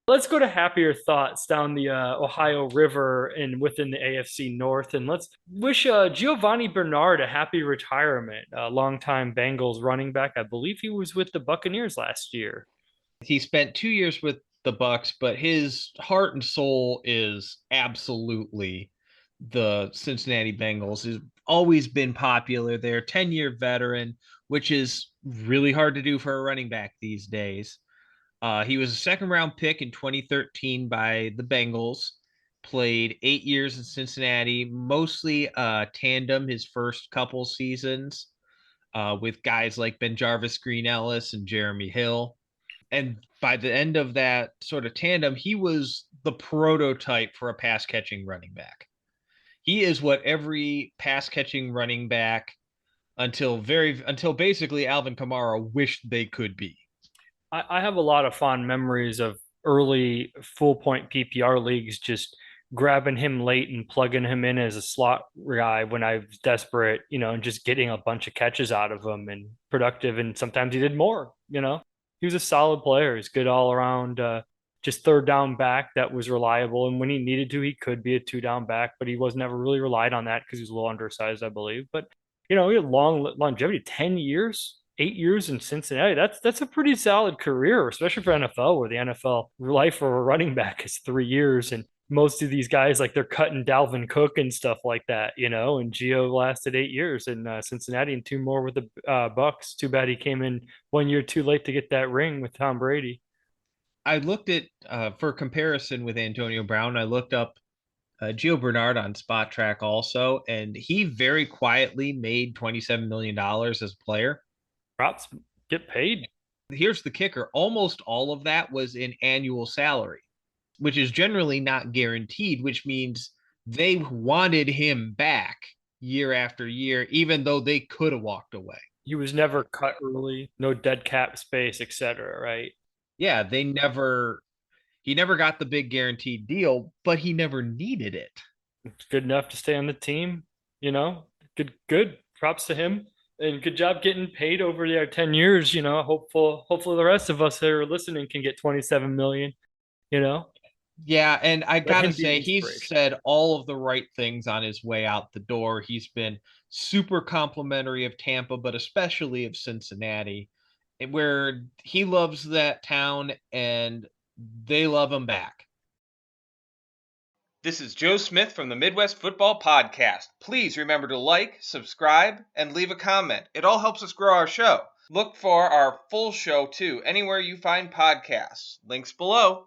Let's go to happier thoughts down the Ohio River and within the AFC North, and let's wish Giovanni Bernard a happy retirement. A longtime Bengals running back. I believe he was with the Buccaneers last year. He spent 2 years with the Bucks, but his heart and soul is absolutely the Cincinnati Bengals. Has always been popular there, 10-year veteran, which is really hard to do for a running back these days. He was a second round pick in 2013 by the Bengals. Played 8 years in Cincinnati, mostly tandem his first couple seasons with guys like Ben Jarvis, Green-Ellis, and Jeremy Hill. And by the end of that sort of tandem, he was the prototype for a pass catching running back. He is what every pass catching running back until basically Alvin Kamara wished they could be. I have a lot of fond memories of early full point PPR leagues, just grabbing him late and plugging him in as a slot guy when I was desperate, and just getting a bunch of catches out of him and productive. And sometimes he did more. He was a solid player. He's good all around, just third down back that was reliable. And when he needed to, he could be a two down back, but he was never really relied on that because he was a little undersized, I believe. But he had long longevity, 10 years, 8 years in Cincinnati. That's a pretty solid career, especially for NFL, where the NFL life for a running back is 3 years. And most of these guys, like they're cutting Dalvin Cook and stuff like that. And Gio lasted 8 years in Cincinnati and two more with the Bucks. Too bad he came in 1 year too late to get that ring with Tom Brady. I looked at for comparison with Antonio Brown. I looked up Gio Bernard on Spot Track also, and he very quietly made $27 million as a player. Props get paid. Here's the kicker: almost all of that was in annual salary, which is generally not guaranteed, which means they wanted him back year after year, even though they could have walked away. He was never cut early, no dead cap space, etc. Right? Yeah, he never got the big guaranteed deal, but he never needed it. It's good enough to stay on the team. You know, good. Props to him, and good job getting paid over there 10 years. Hopefully the rest of us that are listening can get 27 million. You know, Yeah, and I let gotta him be an say, he's inspiration. said all of the right things on his way out the door. He's been super complimentary of Tampa, but especially of Cincinnati, where he loves that town and they love him back. This is Joe Smith from the Midwest Football Podcast. Please remember to like, subscribe, and leave a comment. It all helps us grow our show. Look for our full show too, anywhere you find podcasts. Links below.